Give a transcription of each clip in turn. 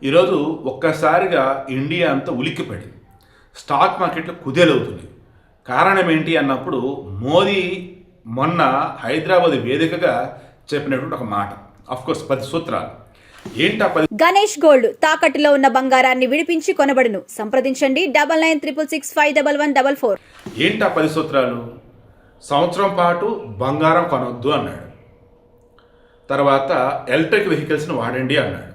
ఈరోజు ఒక్కసారిగా ఇండియా అంతా ఉలిక్కిపడింది. స్టాక్ మార్కెట్లు కుదేలవుతుంది. కారణం ఏంటి అన్నప్పుడు మోదీ మొన్న హైదరాబాద్ వేదికగా చెప్పినటువంటి ఒక మాట. కోర్స్ 10 సూత్రాలు. ఏంటా 10? గణేష్ గోల్డ్ తాకట్టులో ఉన్న బంగారాన్ని విడిపించి కొనబడును. సంప్రదించండి 9966651144. ఏంటా 10 సూత్రాలు? సంవత్సరం పాటు బంగారం కొనవద్దు అన్నాడు. తర్వాత ఎలక్ట్రిక్ వెహికల్స్ని వాడండి అన్నాడు.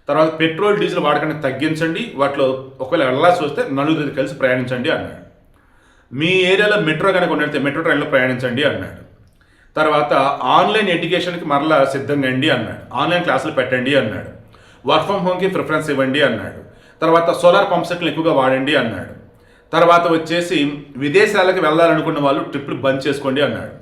తర్వాత పెట్రోల్ డీజిల్ వాడకాన్ని తగ్గించండి, వాటిలో ఒకవేళ వెళ్ళాల్సి వస్తే నలుగురు కలిసి ప్రయాణించండి అన్నాడు. మీ ఏరియాలో మెట్రో కనుక ఉన్నట్లయితే మెట్రో ట్రైన్లో ప్రయాణించండి అన్నాడు. తర్వాత ఆన్లైన్ ఎడ్యుకేషన్కి మరలా సిద్ధంగా అండి అన్నాడు. ఆన్లైన్ క్లాసులు పెట్టండి అన్నాడు. వర్క్ ఫ్రమ్ హోమ్కి ప్రిఫరెన్స్ ఇవ్వండి అన్నాడు. తర్వాత సోలార్ పంప్ సెట్లు ఎక్కువగా వాడండి అన్నాడు. తర్వాత వచ్చేసి విదేశాలకు వెళ్ళాలనుకున్న వాళ్ళు ట్రిప్లు బంద్ చేసుకోండి అన్నాడు.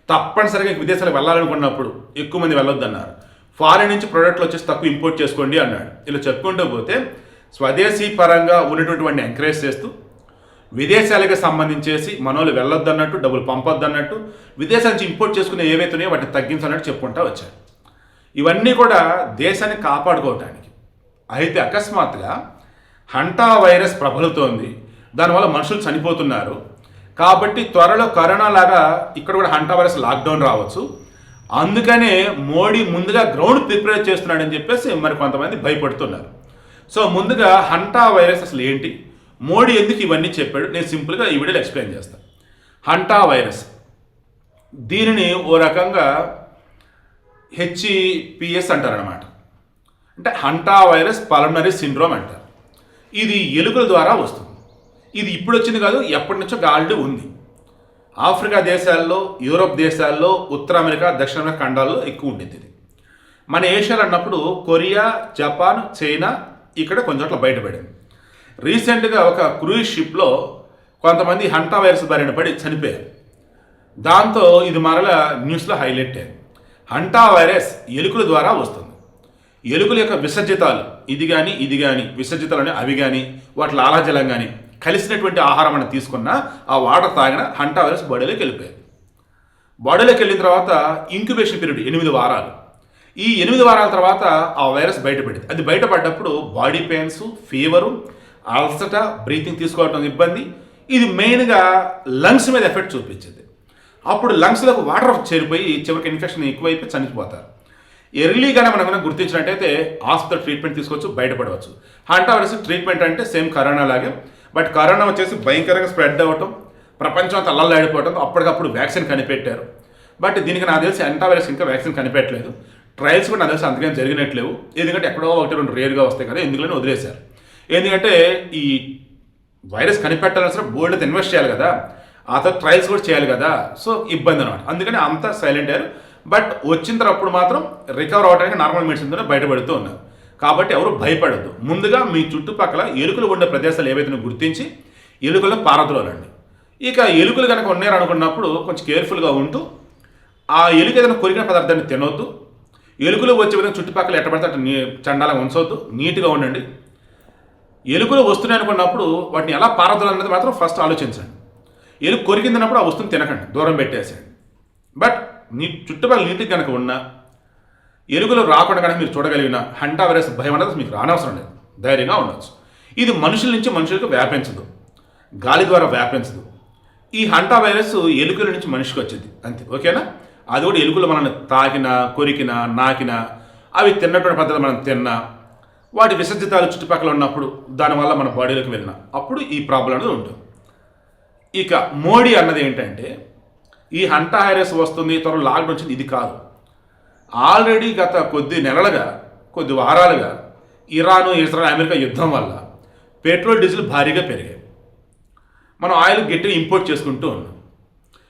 తప్పనిసరిగా విదేశాలకు వెళ్ళాలనుకున్నప్పుడు ఎక్కువ మంది వెళ్ళొద్దు అన్నారు. ఫారిన్ నుంచి ప్రోడక్ట్లు వచ్చేసి తక్కువ ఇంపోర్ట్ చేసుకోండి అన్నాడు. ఇలా చెప్పుకుంటూ పోతే స్వదేశీ పరంగా ఉన్నటువంటి వాడిని ఎంకరేజ్ చేస్తూ విదేశాలకు సంబంధించేసి మనోళ్ళు వెళ్ళొద్దు అన్నట్టు, డబ్బులు పంపొద్దు అన్నట్టు, విదేశాల నుంచి ఇంపోర్ట్ చేసుకునే ఏవైతున్నాయో వాటిని తగ్గించాలన్నట్టు చెప్పుకుంటూ వచ్చారు. ఇవన్నీ కూడా దేశాన్ని కాపాడుకోవటానికి. అయితే అకస్మాత్తుగా హంటా వైరస్ ప్రబలుతోంది. దానివల్ల మనుషులు చనిపోతున్నారు. కాబట్టి త్వరలో కరోనా లాగా ఇక్కడ కూడా హంటా వైరస్ లాక్డౌన్ రావచ్చు. అందుకనే మోడీ ముందుగా గ్రౌండ్ ప్రిపేర్ చేస్తున్నాడని చెప్పేసి మరి కొంతమంది భయపడుతున్నారు. సో ముందుగా హంటా వైరస్ అసలు ఏంటి, మోడీ ఎందుకు ఇవన్నీ చెప్పాడు, నేను సింపుల్గా ఈ వీడియోలో ఎక్స్ప్లెయిన్ చేస్తాను. హంటా వైరస్, దీనిని ఓ రకంగా హెచ్పిఎస్ అంటారనమాట. అంటే హంటా వైరస్ పల్మనరీ సిండ్రోమ్ అంటారు. ఇది ఎలుకల ద్వారా వస్తుంది. ఇది ఇప్పుడు వచ్చింది కాదు, ఎప్పటి నుంచో ఆల్రెడీ ఉంది. ఆఫ్రికా దేశాల్లో, యూరోప్ దేశాల్లో, ఉత్తర అమెరికా, దక్షిణ అమెరికా ఖండాల్లో ఎక్కువ ఉండేది ఇది. మన ఏషియాలో అన్నప్పుడు కొరియా, జపాన్, చైనా ఇక్కడ కొంచెం అట్లా బయటపడింది. రీసెంట్గా ఒక క్రూయిజ్ షిప్లో కొంతమంది హంటా వైరస్ బారిన పడి చనిపోయారు. దాంతో ఇది మరలా న్యూస్లో హైలైట్ అయింది. హంటా వైరస్ ఎలుకల ద్వారా వస్తుంది. ఎలుకల యొక్క విసర్జితాలు, ఇది కానీ విసర్జితాలు అవి కానీ వాటి లాలాజలం కానీ కలిసినటువంటి ఆహారం అని తీసుకున్న ఆ వాటర్ తాగిన హంటా వైరస్ బాడీలోకి వెళ్ళిపోయింది. బాడీలోకి వెళ్ళిన తర్వాత ఇంక్యుబేషన్ పీరియడ్ 8 వారాలు. ఈ 8 వారాల తర్వాత ఆ వైరస్ బయటపడింది. అది బయటపడ్డప్పుడు బాడీ పెయిన్స్, ఫీవరు, అల్సట, బ్రీతింగ్ తీసుకోవడం ఇబ్బంది. ఇది మెయిన్గా లంగ్స్ మీద ఎఫెక్ట్ చూపించింది. అప్పుడు లంగ్స్లోకి వాటర్ చేరిపోయి చివరికి ఇన్ఫెక్షన్ ఎక్కువైపోయి చనిపోతారు. ఎర్లీగానే మనం గుర్తించినట్టయితే హాస్పిటల్ ట్రీట్మెంట్ తీసుకోవచ్చు, బయటపడవచ్చు. హంటా వైరస్ ట్రీట్మెంట్ అంటే సేమ్ కరోనా లాగే, బట్ కరోనా వచ్చేసి భయంకరంగా స్ప్రెడ్ అవ్వటం, ప్రపంచం అంతా అల్లల్లాడిపోవటం, అప్పటికప్పుడు వ్యాక్సిన్ కనిపెట్టారు. బట్ దీనికి నాకు తెలిసి హంటా వైరస్ ఇంకా వ్యాక్సిన్ కనిపెట్టలేదు. ట్రయల్స్ కూడా నాకు తెలిసి అంతకేం జరిగినట్లేవు. ఎందుకంటే ఎక్కడో 1-2 రేర్గా వస్తాయి కదా, ఎందుకని వదిలేశారు. ఎందుకంటే ఈ వైరస్ కనిపెట్టాలని సరే బోల్డ్ ఇన్వెస్ట్ చేయాలి కదా, ఆ తర్వాత ట్రయల్స్ కూడా చేయాలి కదా. సో ఇబ్బంది అనమాట. అందుకని అంతా సైలెంట్ అయ్యారు. బట్ వచ్చిన తర్వాత మాత్రం రికవర్ అవడానికి నార్మల్ మెడిసిన్తోనే బయటపడుతూ ఉన్నారు. కాబట్టి ఎవరు భయపడద్దు. ముందుగా మీ చుట్టుపక్కల ఎలుకలు ఉండే ప్రదేశాలు ఏవైతే గుర్తించి ఎలుకలను పారద్రోలండి. ఇక ఎలుకలు కనుక ఉన్నారనుకున్నప్పుడు కొంచెం కేర్ఫుల్గా ఉంటూ ఆ ఎలుక ఏదైనా కొరికిన పదార్థాన్ని తినవద్దు. ఎలుకలు వచ్చే విధంగా చుట్టుపక్కల ఎట్టబడితే అటు చండాలంగా ఉంచవద్దు, నీట్గా ఉండండి. ఎలుకలు వస్తున్నాయి అనుకున్నప్పుడు వాటిని ఎలా పారద్రోలనేది మాత్రం ఫస్ట్ ఆలోచించండి. ఎలుక కొరికిందన్నప్పుడు ఆ వస్తువుని తినకండి, దూరం పెట్టేసేయండి. బట్ నీ చుట్టుపక్కల నీటికి కనుక ఉన్నా, ఎలుకలు రాకుండా కనుక మీరు చూడగలిగిన హంటా వైరస్ భయం అనేది మీకు రానవసరం లేదు, ధైర్యంగా ఉండొచ్చు. ఇది మనుషుల నుంచి మనుషులకు వ్యాపించదు, గాలి ద్వారా వ్యాపించదు. ఈ హంటా వైరస్ ఎలుకల నుంచి మనిషికి వచ్చింది అంతే, ఓకేనా? అది కూడా ఎలుకలు మనల్ని తాకినా, కొరికినా, నాకినా, అవి తిన్నటువంటి పద్ధతి మనం తిన్నా, వాటి విసర్జితాలు చుట్టుపక్కల ఉన్నప్పుడు దానివల్ల మన బాడీలోకి వెళ్ళినా అప్పుడు ఈ ప్రాబ్లం అనేది ఉంటుంది. ఇక మోడీ అన్నది ఏంటంటే ఈ హంటా వైరస్ వస్తుంది, త్వరలో లాక్డౌన్ వచ్చింది, ఇది కాదు. ఆల్రెడీ గత కొద్ది నెలలుగా, కొద్ది వారాలుగా ఇరాను, ఇజ్రాయెల్, అమెరికా యుద్ధం వల్ల పెట్రోల్, డీజిల్ భారీగా పెరిగాయి. మనం ఆయిల్ గట్టిగా ఇంపోర్ట్ చేసుకుంటూ ఉన్నాం.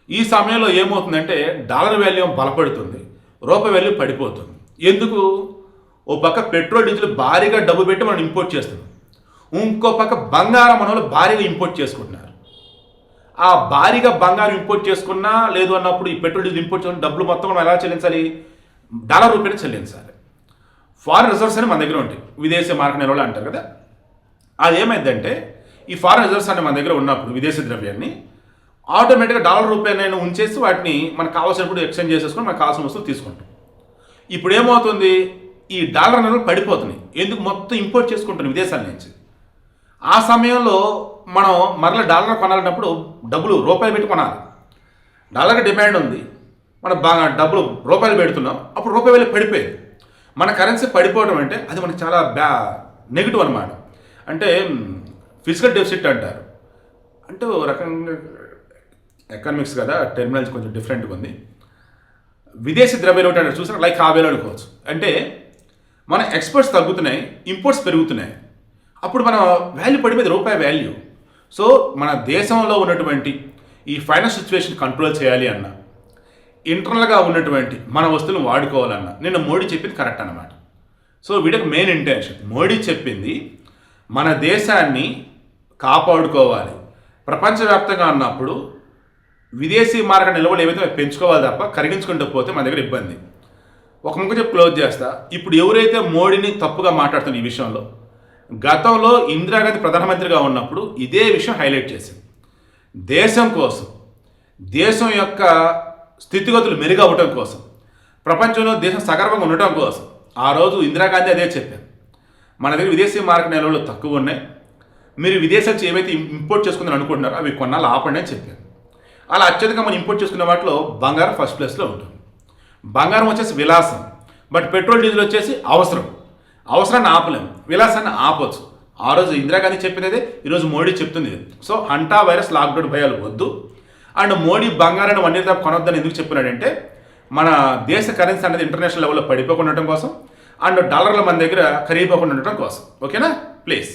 ఈ సమయంలో ఏమవుతుందంటే డాలర్ వాల్యూ బలపడుతుంది, రూపాయి వాల్యూ పడిపోతుంది. ఎందుకు? ఓ పక్క పెట్రోల్, డీజిల్ భారీగా డబ్బు పెట్టి మనం ఇంపోర్ట్ చేస్తున్నాం, ఇంకో పక్క బంగారం మన వాళ్ళు భారీగా ఇంపోర్ట్ చేసుకుంటున్నారు. ఆ భారీగా బంగారం ఇంపోర్ట్ చేసుకున్నా లేదు అన్నప్పుడు ఈ పెట్రోల్, డీజిల్ ఇంపోర్ట్ చేసుకున్న డబ్బులు మొత్తం మనం ఎలా చెల్లించాలి? డాలర్ రూపాయలు చెల్లించాలి. ఫారిన్ రిజర్వ్స్ అని మన దగ్గర ఉంటాయి, విదేశీ మార్క నిల్వలు అంటారు కదా. అది ఏమైందంటే ఈ ఫారిన్ రిజర్వ్స్ అని మన దగ్గర ఉన్నప్పుడు విదేశీ ద్రవ్యాన్ని ఆటోమేటిక్గా డాలర్ రూపాయలు ఉంచేసి వాటిని మనకు కావాల్సినప్పుడు ఎక్స్చేంజ్ చేసేసుకొని మనకు కావాల్సిన వస్తువులు తీసుకుంటాం. ఇప్పుడు ఏమవుతుంది? ఈ డాలర్ నిల్వలు పడిపోతున్నాయి. ఎందుకు? మొత్తం ఇంపోర్ట్ చేసుకుంటున్నాం విదేశాల నుంచి. ఆ సమయంలో మనం మరలా డాలర్ కొనాలన్నప్పుడు డబ్బులు రూపాయలు పెట్టి కొనాలి. డాలర్కి డిమాండ్ ఉంది, మనం బాగా డబ్బులు రూపాయలు పెడుతున్నాం, అప్పుడు రూపాయి విలువ పడిపోయేది. మన కరెన్సీ పడిపోవడం అంటే అది మనకి చాలా నెగిటివ్ అనమాట. అంటే ఫిజికల్ డెఫిసిట్ అంటారు. అంటే ఓ రకంగా ఎకనామిక్స్ కదా, టెర్మినాలజీ కొంచెం డిఫరెంట్గా ఉంది. విదేశీ ద్రవ్య లోటు అంటే చూసినా లైక్ ఆ వేలు అనుకోవచ్చు. అంటే మన ఎక్స్పోర్ట్స్ తగ్గుతున్నాయి, ఇంపోర్ట్స్ పెరుగుతున్నాయి. అప్పుడు మన వాల్యూ పడిపోయింది, రూపాయి వాల్యూ. సో మన దేశంలో ఉన్నటువంటి ఈ ఫైనాన్స్ సిచ్యువేషన్ కంట్రోల్ చేయాలి అన్న, ఇంటర్నల్గా ఉన్నటువంటి మన వస్తువులను వాడుకోవాలన్న నిన్న మోడీ చెప్పింది కరెక్ట్ అన్నమాట. సో వీడికి మెయిన్ ఇంటెన్షన్, మోడీ చెప్పింది మన దేశాన్ని కాపాడుకోవాలి. ప్రపంచవ్యాప్తంగా ఉన్నప్పుడు విదేశీ మార్కెట్ నిల్వలు ఏవైతే పెంచుకోవాలి తప్ప కరిగించుకుంటూ పోతే మన దగ్గర ఇబ్బంది. ఒక ముక్క చెప్పి క్లోజ్ చేస్తా. ఇప్పుడు ఎవరైతే మోడీని తప్పుగా మాట్లాడుతున్న ఈ విషయంలో, గతంలో ఇందిరాగాంధీ ప్రధానమంత్రిగా ఉన్నప్పుడు ఇదే విషయం హైలైట్ చేసింది. దేశం కోసం, దేశం యొక్క స్థితిగతులు మెరుగవటం కోసం, ప్రపంచంలో దేశం సగర్వంగా ఉండటం కోసం ఆ రోజు ఇందిరాగాంధీ అదే చెప్పారు. మన దగ్గర విదేశీ మార్కెట్ నిల్వలు తక్కువ ఉన్నాయి, మీరు విదేశాల నుంచి ఏవైతే ఇంపోర్ట్ చేసుకుందని అనుకుంటున్నారో అవి కొన్నాళ్ళు ఆపండి అని చెప్పారు. అలా అత్యధికంగా మనం ఇంపోర్ట్ చేసుకునే వాటిలో బంగారం ఫస్ట్ ప్లేస్లో ఉంటుంది. బంగారం వచ్చేసి విలాసం, బట్ పెట్రోల్ డీజిల్ వచ్చేసి అవసరం. అవసరాన్ని ఆపలేము, విలాసాన్ని ఆపొచ్చు. ఆ రోజు ఇందిరాగాంధీ చెప్పినదే ఈరోజు మోడీ చెప్తుంది. సో హంటా వైరస్ లాక్డౌన్ భయాలు వద్దు. అండ్ మోడీ బంగారాన్ని వన్ ఇయర్ దాకా కొనొద్దని ఎందుకు చెప్పినాడంటే మన దేశ కరెన్సీ అనేది ఇంటర్నేషనల్ లెవెల్లో పడిపోకుండా ఉండటం కోసం, అండ్ డాలర్ల మన దగ్గర కరిగిపోకుండా ఉండటం కోసం. ఓకేనా? ప్లీజ్.